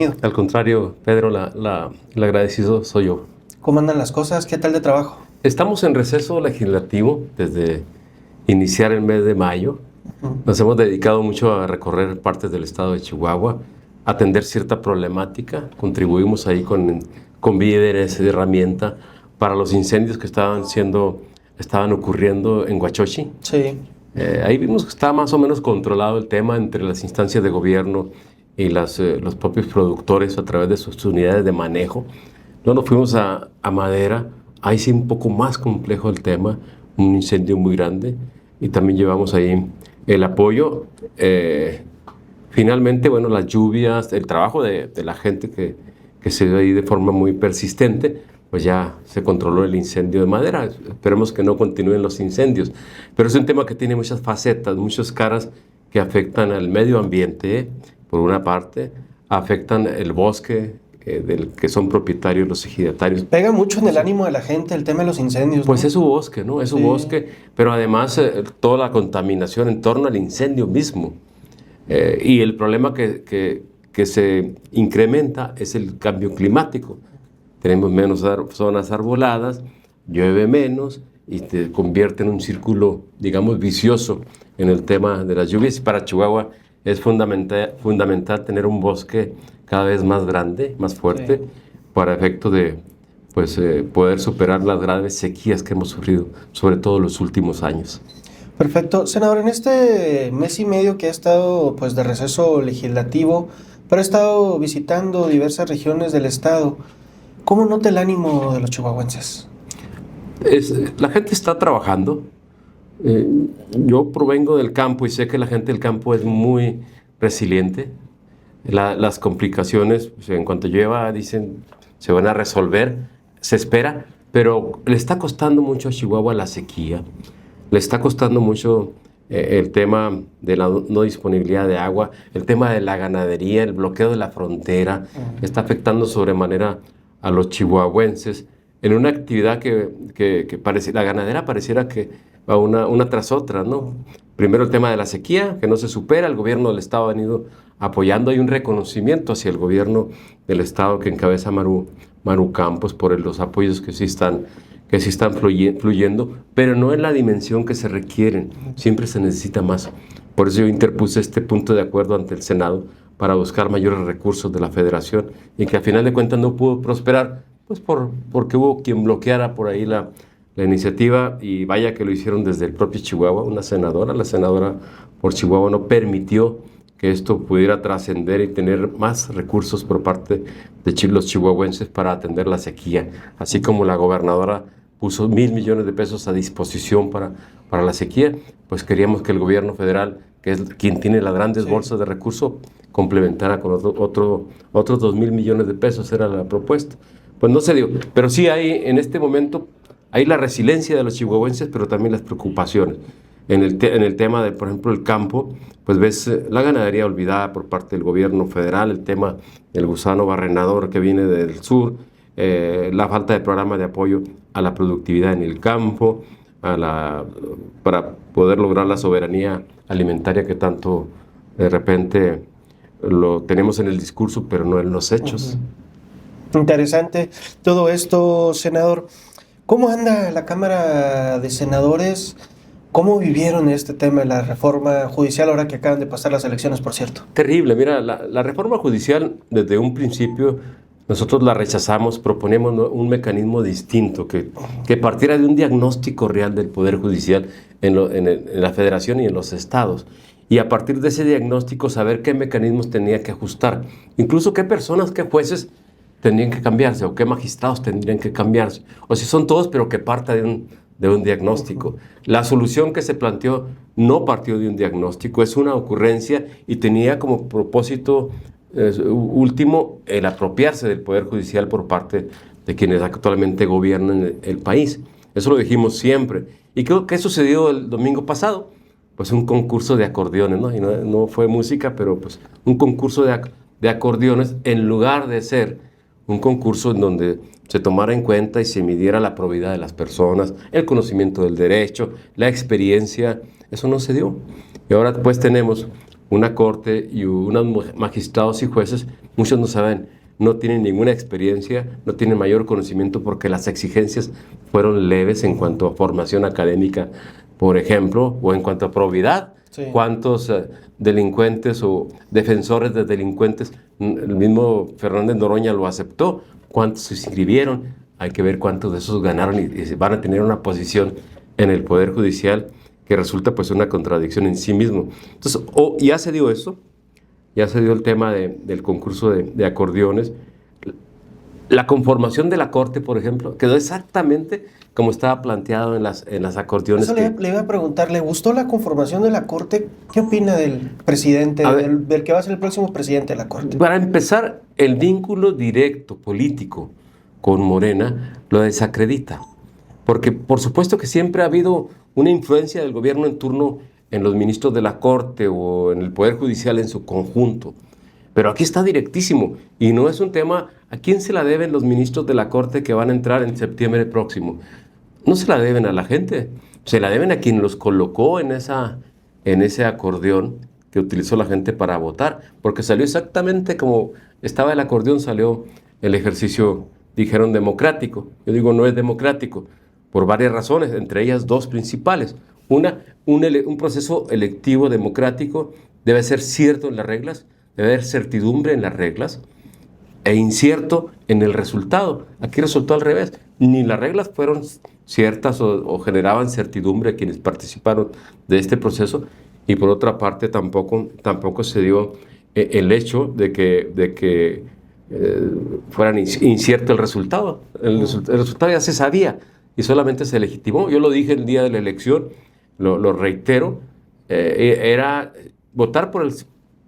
Al contrario, Pedro, el agradecido soy yo. ¿Cómo andan las cosas? ¿Qué tal de trabajo? Estamos en receso legislativo desde iniciar el mes de mayo. Nos hemos dedicado mucho a recorrer partes del estado de Chihuahua, a atender cierta problemática. Contribuimos ahí con víveres y herramienta para los incendios que estaban ocurriendo en Huachochi. Sí. Ahí vimos que está más o menos controlado el tema entre las instancias de gobierno y los propios productores a través de sus unidades de manejo. Luego nos fuimos a Madera, ahí sí un poco más complejo el tema, un incendio muy grande, y también llevamos ahí el apoyo. Finalmente, bueno, las lluvias, el trabajo de la gente que se dio ahí de forma muy persistente, pues ya se controló el incendio de Madera. Esperemos que no continúen los incendios. Pero es un tema que tiene muchas facetas, muchas caras que afectan al medio ambiente, por una parte, afectan el bosque, del que son propietarios los ejidatarios. Pega mucho en el ánimo de la gente el tema de los incendios, Pues ¿no? es su bosque, ¿no? Es su bosque, pero además toda la contaminación en torno al incendio mismo. Y el problema que se incrementa es el cambio climático. Tenemos menos zonas arboladas, llueve menos y te convierte en un círculo, digamos, vicioso en el tema de las lluvias. Y para Chihuahua es fundamental tener un bosque cada vez más grande, más fuerte, para efecto de poder superar las graves sequías que hemos sufrido, sobre todo en los últimos años. Perfecto. Senador, en este mes y medio que ha estado pues de receso legislativo, pero ha estado visitando diversas regiones del estado, ¿cómo nota el ánimo de los chihuahuenses? La gente está trabajando. Yo provengo del campo y sé que la gente del campo es muy resiliente. Las complicaciones, pues, en cuanto lleva, dicen, se van a resolver, se espera, pero le está costando mucho a Chihuahua la sequía, le está costando mucho el tema de la no disponibilidad de agua, el tema de la ganadería, el bloqueo de la frontera, está afectando sobremanera a los chihuahuenses en una actividad que parece, la ganadera pareciera que va una tras otra, ¿no? Primero el tema de la sequía, que no se supera, el gobierno del estado ha venido apoyando, hay un reconocimiento hacia el gobierno del estado que encabeza Maru Campos por los apoyos que sí están fluyendo, pero no en la dimensión que se requieren, siempre se necesita más. Por eso yo interpuse este punto de acuerdo ante el Senado para buscar mayores recursos de la Federación y que a final de cuentas no pudo prosperar, pues porque hubo quien bloqueara por ahí la iniciativa, y vaya que lo hicieron desde el propio Chihuahua. La senadora por Chihuahua no permitió que esto pudiera trascender y tener más recursos por parte de los chihuahuenses para atender la sequía, así como la gobernadora puso 1,000 millones de pesos a disposición para la sequía, pues queríamos que el gobierno federal, que es quien tiene las grandes bolsas de recursos, complementara con otros 2,000 millones de pesos, era la propuesta. Pues no se dio, pero sí hay en este momento, hay la resiliencia de los chihuahuenses, pero también las preocupaciones. En el tema de, por ejemplo, el campo, pues ves la ganadería olvidada por parte del gobierno federal, el tema del gusano barrenador que viene del sur, la falta de programa de apoyo a la productividad en el campo, para poder lograr la soberanía alimentaria que tanto de repente lo tenemos en el discurso, pero no en los hechos. Interesante todo esto, senador. ¿Cómo anda la Cámara de Senadores? ¿Cómo vivieron este tema de la reforma judicial ahora que acaban de pasar las elecciones, por cierto? Terrible. Mira, la reforma judicial desde un principio nosotros la rechazamos, proponemos un mecanismo distinto que partiera de un diagnóstico real del Poder Judicial en la Federación y en los estados. Y a partir de ese diagnóstico saber qué mecanismos tenía que ajustar, incluso qué personas, qué jueces tendrían que cambiarse o qué magistrados tendrían que cambiarse, o si son todos, pero que parta de un diagnóstico. La solución que se planteó no partió de un diagnóstico, es una ocurrencia y tenía como propósito último el apropiarse del Poder Judicial por parte de quienes actualmente gobiernan el país. Eso lo dijimos siempre. ¿Y qué sucedió el domingo pasado? Pues un concurso de acordeones, ¿no? Y no fue música, pero pues un concurso de acordeones en lugar de ser un concurso en donde se tomara en cuenta y se midiera la probidad de las personas, el conocimiento del derecho, la experiencia. Eso no se dio. Y ahora pues tenemos una corte y unos magistrados y jueces muchos no saben, no tienen ninguna experiencia, no tienen mayor conocimiento porque las exigencias fueron leves en cuanto a formación académica, por ejemplo, o en cuanto a probidad. Sí. ¿Cuántos delincuentes o defensores de delincuentes, el mismo Fernández Noroña lo aceptó? ¿Cuántos se inscribieron? Hay que ver cuántos de esos ganaron y van a tener una posición en el Poder Judicial que resulta pues una contradicción en sí mismo. Entonces, ya se dio eso, ya se dio el tema del concurso de acordeones. La conformación de la Corte, por ejemplo, quedó exactamente como estaba planteado en las acordeones. Eso le iba a preguntar, ¿le gustó la conformación de la Corte? ¿Qué opina del presidente, del que va a ser el próximo presidente de la Corte? Para empezar, el vínculo directo político con Morena lo desacredita. Porque por supuesto que siempre ha habido una influencia del gobierno en turno en los ministros de la Corte o en el Poder Judicial en su conjunto. Pero aquí está directísimo y no es un tema a quién se la deben los ministros de la Corte que van a entrar en septiembre próximo. No se la deben a la gente, se la deben a quien los colocó en ese acordeón que utilizó la gente para votar, porque salió exactamente como estaba el acordeón, salió el ejercicio, dijeron, democrático. Yo digo, no es democrático, por varias razones, entre ellas dos principales. Un proceso electivo democrático debe ser cierto en las reglas, debe haber certidumbre en las reglas e incierto en el resultado. Aquí resultó al revés. Ni las reglas fueron ciertas o generaban certidumbre a quienes participaron de este proceso, y por otra parte tampoco se dio el hecho de que fuera incierto el resultado. El resultado ya se sabía y solamente se legitimó. Yo lo dije el día de la elección, lo reitero, era votar por el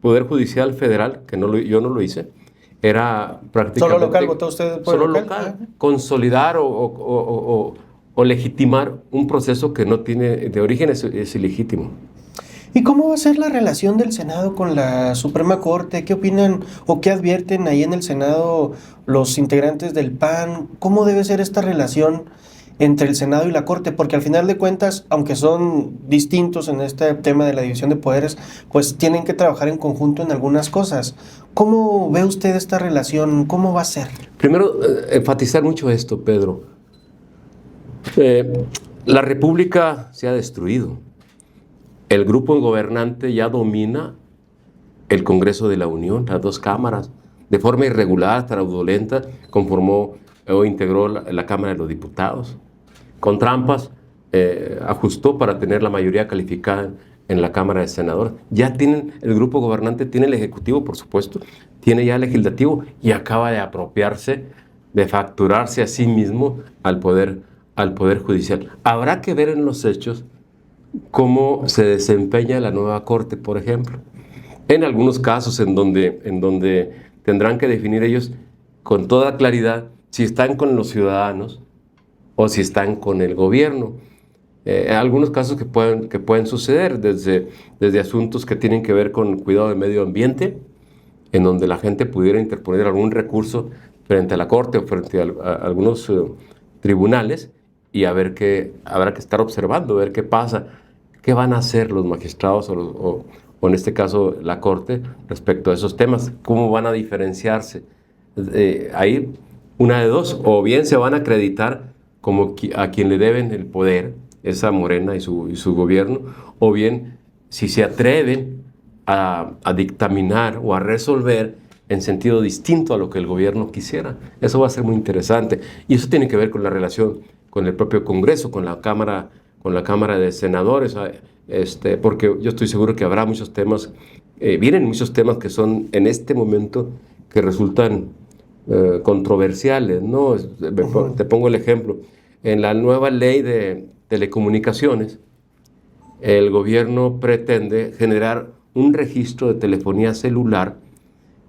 Poder Judicial Federal, que yo no lo hice, era prácticamente... ¿Solo local votó usted por solo local? Local, consolidar o legitimar un proceso que no tiene, de origen es ilegítimo. ¿Y cómo va a ser la relación del Senado con la Suprema Corte? ¿Qué opinan o qué advierten ahí en el Senado los integrantes del PAN? ¿Cómo debe ser esta relación entre el Senado y la Corte? Porque al final de cuentas, aunque son distintos en este tema de la división de poderes, pues tienen que trabajar en conjunto en algunas cosas. ¿Cómo ve usted esta relación? ¿Cómo va a ser? Primero, enfatizar mucho esto, Pedro. La República se ha destruido. El grupo gobernante ya domina el Congreso de la Unión, las dos cámaras. De forma irregular, fraudulenta, conformó o integró la Cámara de los Diputados. Con trampas, ajustó para tener la mayoría calificada en la Cámara de Senadores. Ya tienen, el grupo gobernante tiene el Ejecutivo, por supuesto, tiene ya el Legislativo y acaba de apropiarse, de facturarse a sí mismo al Poder Judicial. Habrá que ver en los hechos cómo se desempeña la nueva Corte, por ejemplo. En algunos casos en donde tendrán que definir ellos con toda claridad si están con los ciudadanos o si están con el gobierno. Algunos casos que pueden suceder, desde asuntos que tienen que ver con cuidado del medio ambiente, en donde la gente pudiera interponer algún recurso frente a la Corte o frente a algunos tribunales, y habrá que estar observando, ver qué pasa, qué van a hacer los magistrados o en este caso la Corte respecto a esos temas, cómo van a diferenciarse. Ahí una de dos, o bien se van a acreditar como a quien le deben el poder, esa Morena y su gobierno, o bien si se atreven a dictaminar o a resolver en sentido distinto a lo que el gobierno quisiera. Eso va a ser muy interesante. Y eso tiene que ver con la relación con el propio Congreso, con la Cámara de Senadores, porque yo estoy seguro que habrá muchos temas, vienen muchos temas que son en este momento que resultan controversiales, ¿no? Te pongo el ejemplo. En la nueva ley de telecomunicaciones, el gobierno pretende generar un registro de telefonía celular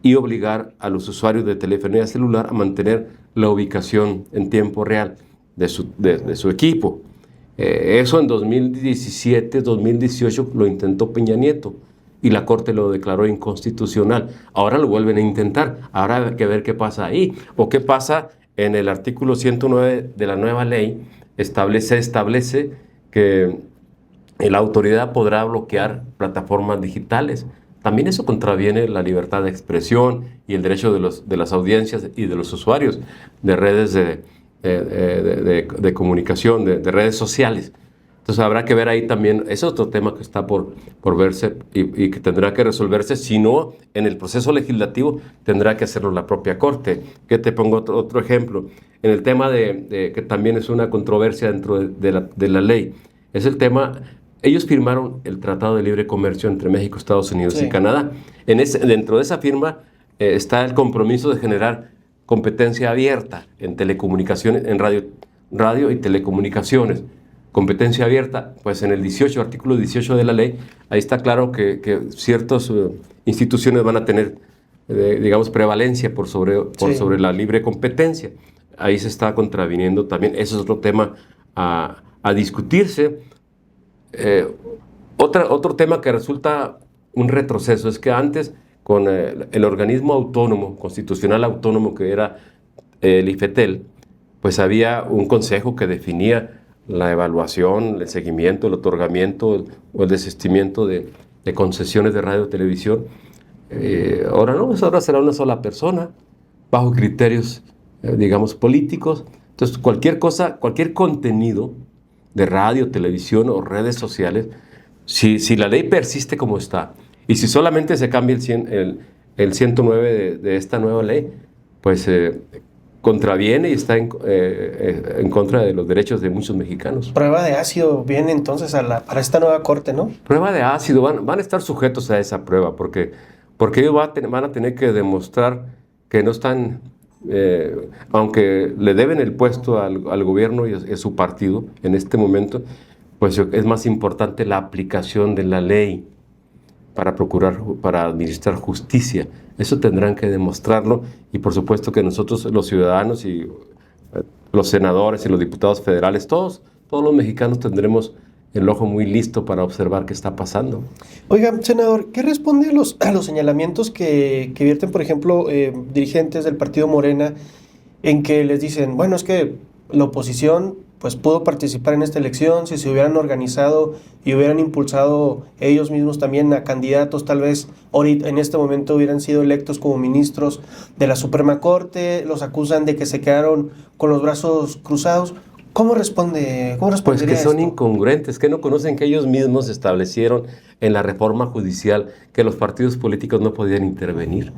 y obligar a los usuarios de telefonía celular a mantener la ubicación en tiempo real de su equipo. Eso en 2017, 2018 lo intentó Peña Nieto y la Corte lo declaró inconstitucional. Ahora lo vuelven a intentar. Ahora hay que ver qué pasa ahí. O qué pasa en el artículo 109 de la nueva ley. Establece que la autoridad podrá bloquear plataformas digitales también eso contraviene la libertad de expresión y el derecho de las audiencias y de los usuarios de redes de comunicación, de redes sociales. Entonces habrá que ver ahí también, es otro tema que está por verse y que tendrá que resolverse, si no, en el proceso legislativo tendrá que hacerlo la propia Corte. Que te pongo otro ejemplo, en el tema que también es una controversia dentro de la ley, es el tema, ellos firmaron el Tratado de Libre Comercio entre México, Estados Unidos y Canadá. Dentro de esa firma está el compromiso de generar competencia abierta en telecomunicaciones, en radio y telecomunicaciones. Competencia abierta, pues en el artículo 18 de la ley, ahí está claro que ciertas instituciones van a tener, digamos, prevalencia por sobre la libre competencia. Ahí se está contraviniendo también, eso es otro tema a discutirse. Otro tema que resulta un retroceso es que antes, con el organismo autónomo, constitucional autónomo que era el IFETEL, pues había un consejo que definía la evaluación, el seguimiento, el otorgamiento o el desistimiento de concesiones de radio y televisión. Ahora no, pues ahora será una sola persona, bajo criterios, digamos, políticos. Entonces, cualquier contenido de radio, televisión o redes sociales, si la ley persiste como está, y si solamente se cambia el 109 de esta nueva ley, pues contraviene y está en contra de los derechos de muchos mexicanos. Prueba de ácido viene entonces para esta nueva corte, ¿no? Prueba de ácido, van a estar sujetos a esa prueba, porque ellos van a tener que demostrar que no están, aunque le deben el puesto al gobierno y a su partido en este momento, pues es más importante la aplicación de la ley para administrar justicia. Eso tendrán que demostrarlo, y por supuesto que nosotros, los ciudadanos y los senadores y los diputados federales, todos los mexicanos tendremos el ojo muy listo para observar qué está pasando. Oiga, senador, ¿qué responde a los señalamientos que vierten, por ejemplo, dirigentes del partido Morena, en que les dicen, bueno, es que la oposición pues pudo participar en esta elección si se hubieran organizado y hubieran impulsado ellos mismos también a candidatos, tal vez ahorita en este momento hubieran sido electos como ministros de la Suprema Corte? Los acusan de que se quedaron con los brazos cruzados. ¿Cómo respondería Pues que son esto? incongruentes, que no conocen que ellos mismos establecieron en la reforma judicial que los partidos políticos no podían intervenir.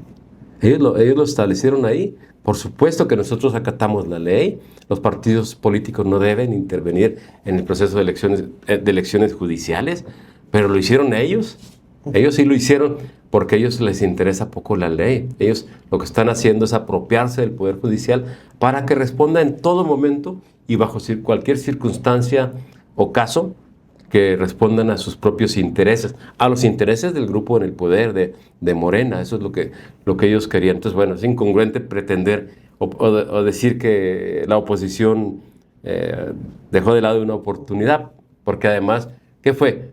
Ellos lo establecieron ahí. Por supuesto que nosotros acatamos la ley. Los partidos políticos no deben intervenir en el proceso de elecciones judiciales, pero lo hicieron ellos. Ellos sí lo hicieron porque a ellos les interesa poco la ley. Ellos lo que están haciendo es apropiarse del Poder Judicial para que responda en todo momento y bajo cualquier circunstancia o caso que respondan a sus propios intereses, a los intereses del grupo en el poder de Morena. Eso es lo que ellos querían. Entonces, bueno, es incongruente pretender o decir que la oposición dejó de lado una oportunidad, porque además, ¿qué fue?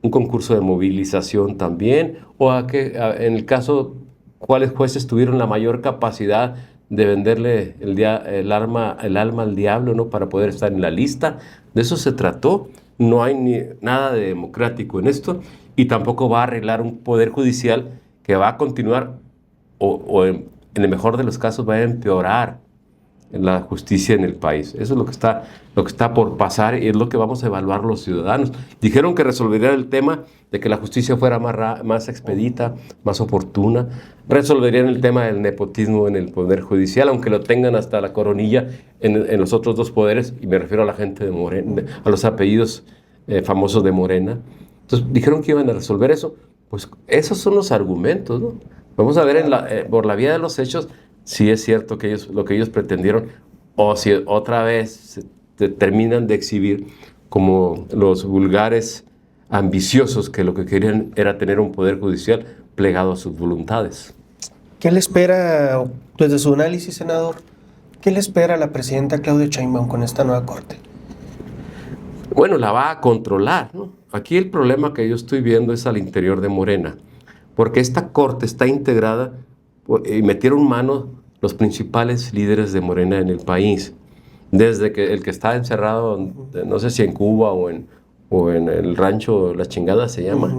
Un concurso de movilización también, en el caso, ¿cuáles jueces tuvieron la mayor capacidad de venderle el alma al diablo, ¿no?, para poder estar en la lista? De eso se trató. No hay nada de democrático en esto, y tampoco va a arreglar un poder judicial que va a continuar o en el mejor de los casos va a empeorar la justicia en el país. Eso es lo que está por pasar, y es lo que vamos a evaluar los ciudadanos. Dijeron que resolverían el tema de que la justicia fuera más expedita, más oportuna. Resolverían el tema del nepotismo en el Poder Judicial, aunque lo tengan hasta la coronilla en los otros dos poderes, y me refiero a la gente de Morena, a los apellidos famosos de Morena. Entonces dijeron que iban a resolver eso. Pues esos son los argumentos, ¿no? Vamos a ver por la vía de los hechos si es cierto que lo que ellos pretendieron, o si otra vez se terminan de exhibir como los vulgares ambiciosos que lo que querían era tener un poder judicial plegado a sus voluntades. ¿Qué le espera, desde su análisis, senador, qué le espera a la presidenta Claudia Sheinbaum con esta nueva corte? Bueno, la va a controlar, ¿no? Aquí el problema que yo estoy viendo es al interior de Morena, porque esta corte está integrada y metieron mano los principales líderes de Morena en el país, desde que el que está encerrado, no sé si en Cuba o en el rancho La Chingada se llama,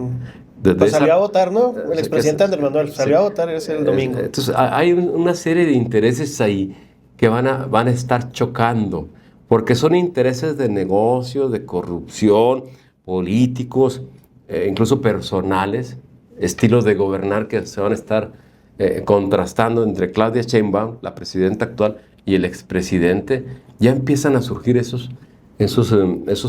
Pues salió a votar, ¿no? El expresidente Andrés Manuel salió a votar ese el domingo. Entonces, hay una serie de intereses ahí que van a estar chocando, porque son intereses de negocio, de corrupción, políticos, incluso personales, estilos de gobernar que se van a estar contrastando entre Claudia Sheinbaum, la presidenta actual, y el expresidente. Ya empiezan a surgir esos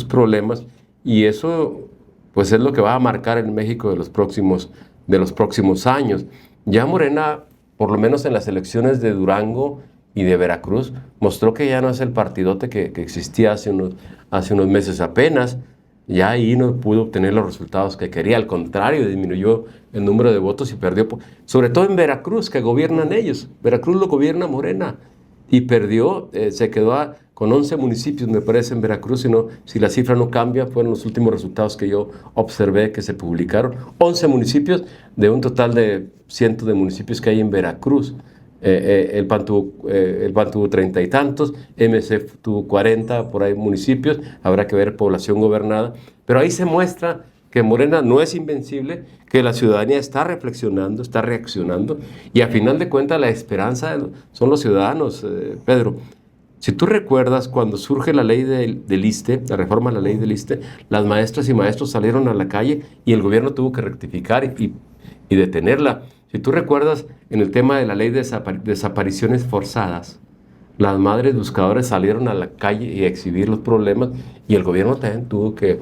problemas, y eso pues es lo que va a marcar el México de los próximos años. Ya Morena, por lo menos en las elecciones de Durango y de Veracruz, mostró que ya no es el partidote que existía hace unos meses apenas. Ya ahí no pudo obtener los resultados que quería, al contrario, disminuyó el número de votos y perdió, sobre todo en Veracruz, que gobiernan ellos. Veracruz lo gobierna Morena y perdió, se quedó con 11 municipios, me parece, en Veracruz, si la cifra no cambia, fueron los últimos resultados que yo observé que se publicaron. 11 municipios de un total de cientos de municipios que hay en Veracruz. El PAN tuvo 30 y tantos, MC tuvo 40 por ahí municipios, habrá que ver población gobernada, pero ahí se muestra que Morena no es invencible, que la ciudadanía está reflexionando, está reaccionando, y a final de cuentas la esperanza son los ciudadanos, Pedro. Si tú recuerdas, cuando surge la ley del ISSSTE, la reforma a la ley del ISSSTE, las maestras y maestros salieron a la calle y el gobierno tuvo que rectificar y detenerla. Si tú recuerdas, en el tema de la ley de desapariciones forzadas, las madres buscadoras salieron a la calle y a exhibir los problemas, y el gobierno también tuvo que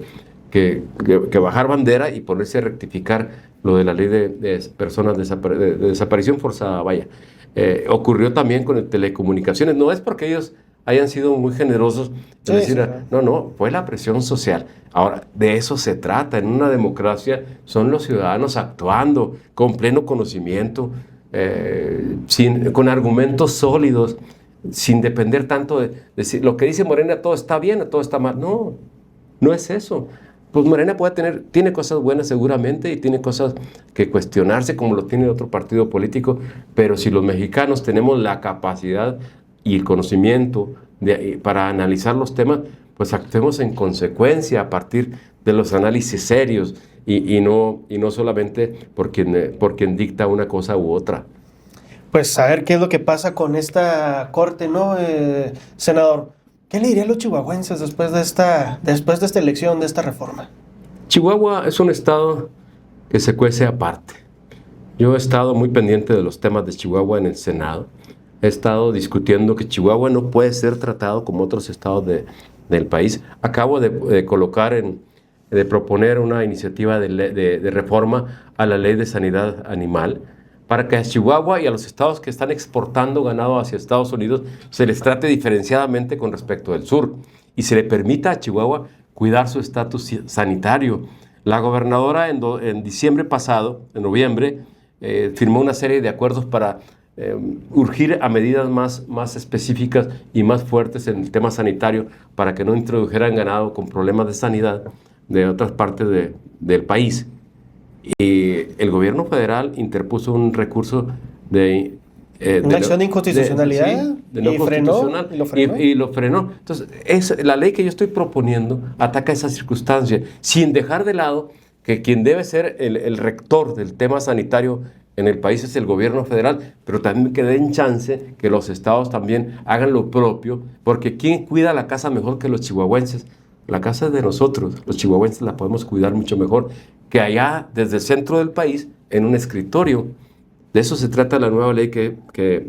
bajar bandera y ponerse a rectificar lo de la ley de personas de desaparición forzada, vaya. Ocurrió también con telecomunicaciones. No es porque ellos hayan sido muy generosos en decir, no, fue la presión social. Ahora, de eso se trata. En una democracia son los ciudadanos actuando con pleno conocimiento, con argumentos sólidos, sin depender tanto de decir, lo que dice Morena, todo está bien o todo está mal. No, no es eso. Pues Morena tiene cosas buenas seguramente y tiene cosas que cuestionarse como lo tiene otro partido político, pero si los mexicanos tenemos la capacidad y el conocimiento para analizar los temas, pues actuemos en consecuencia a partir de los análisis serios y no solamente por quien dicta una cosa u otra. Pues a ver qué es lo que pasa con esta corte, ¿no, senador? ¿Qué le dirían los chihuahuenses después de esta elección, de esta reforma? Chihuahua es un estado que se cuece aparte. Yo he estado muy pendiente de los temas de Chihuahua en el Senado. He estado discutiendo que Chihuahua no puede ser tratado como otros estados del país. Acabo de proponer una iniciativa de reforma a la ley de sanidad animal, para que a Chihuahua y a los estados que están exportando ganado hacia Estados Unidos se les trate diferenciadamente con respecto del sur y se le permita a Chihuahua cuidar su estatus sanitario. La gobernadora en diciembre pasado, en noviembre, firmó una serie de acuerdos para urgir a medidas más específicas y más fuertes en el tema sanitario para que no introdujeran ganado con problemas de sanidad de otras partes del país. Y el gobierno federal interpuso un recurso una acción de inconstitucionalidad y lo frenó. Entonces, la ley que yo estoy proponiendo ataca esa circunstancia, sin dejar de lado que quien debe ser el rector del tema sanitario en el país es el gobierno federal, pero también que den chance que los estados también hagan lo propio, porque ¿quién cuida la casa mejor que los chihuahuenses? La casa es de nosotros, los chihuahuenses la podemos cuidar mucho mejor que allá desde el centro del país en un escritorio. De eso se trata la nueva ley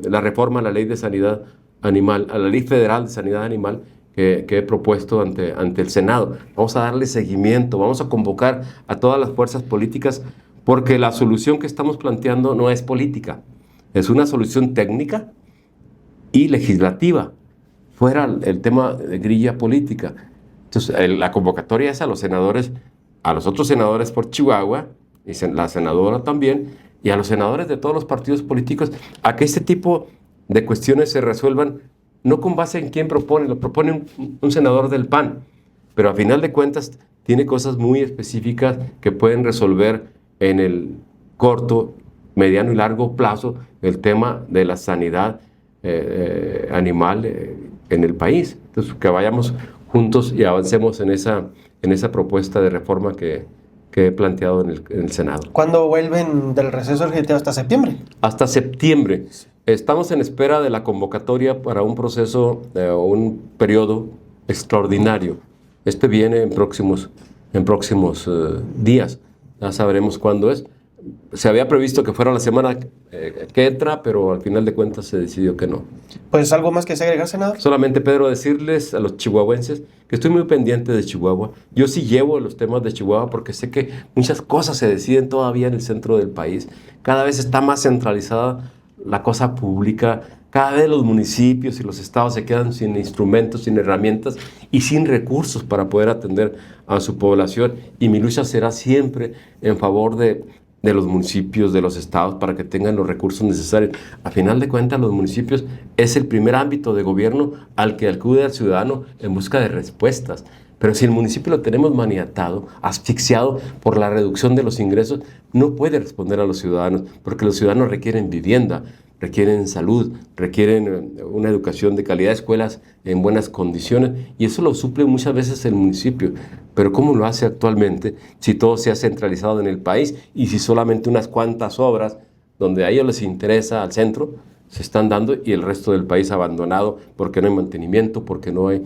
la reforma a la ley de sanidad animal, a la ley federal de sanidad animal que he propuesto ante el Senado. Vamos a darle seguimiento, vamos a convocar a todas las fuerzas políticas, porque la solución que estamos planteando no es política, es una solución técnica y legislativa, fuera el tema de grilla política. Entonces, la convocatoria es a los senadores, a los otros senadores por Chihuahua, y la senadora también, y a los senadores de todos los partidos políticos, a que este tipo de cuestiones se resuelvan, no con base en quién propone, lo propone un senador del PAN, pero a final de cuentas tiene cosas muy específicas que pueden resolver en el corto, mediano y largo plazo el tema de la sanidad animal en el país. Entonces, que vayamos juntos y avancemos en esa propuesta de reforma que que he planteado en el Senado. ¿Cuándo vuelven del receso legislativo? ¿Hasta septiembre? Hasta septiembre. Estamos en espera de la convocatoria para un proceso, un periodo extraordinario. Este viene en próximos días. Ya sabremos cuándo es. Se había previsto que fuera la semana que entra, pero al final de cuentas se decidió que no. Pues algo más que se agregar, senador. Solamente, Pedro, decirles a los chihuahuenses que estoy muy pendiente de Chihuahua. Yo sí llevo los temas de Chihuahua porque sé que muchas cosas se deciden todavía en el centro del país. Cada vez está más centralizada la cosa pública. Cada vez los municipios y los estados se quedan sin instrumentos, sin herramientas y sin recursos para poder atender a su población. Y mi lucha será siempre en favor de los municipios, de los estados, para que tengan los recursos necesarios. A final de cuentas, los municipios es el primer ámbito de gobierno al que acude al ciudadano en busca de respuestas. Pero si el municipio lo tenemos maniatado, asfixiado por la reducción de los ingresos, no puede responder a los ciudadanos, porque los ciudadanos requieren vivienda, requieren salud, requieren una educación de calidad, escuelas en buenas condiciones, y eso lo suple muchas veces el municipio. Pero ¿cómo lo hace actualmente si todo se ha centralizado en el país y si solamente unas cuantas obras donde a ellos les interesa al centro se están dando y el resto del país abandonado porque no hay mantenimiento, porque no hay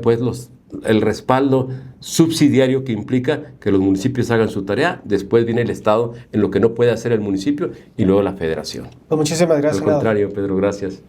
pues el respaldo subsidiario que implica que los municipios hagan su tarea, después viene el Estado en lo que no puede hacer el municipio y luego la federación. Pues muchísimas gracias, Al contrario, Pedro, gracias.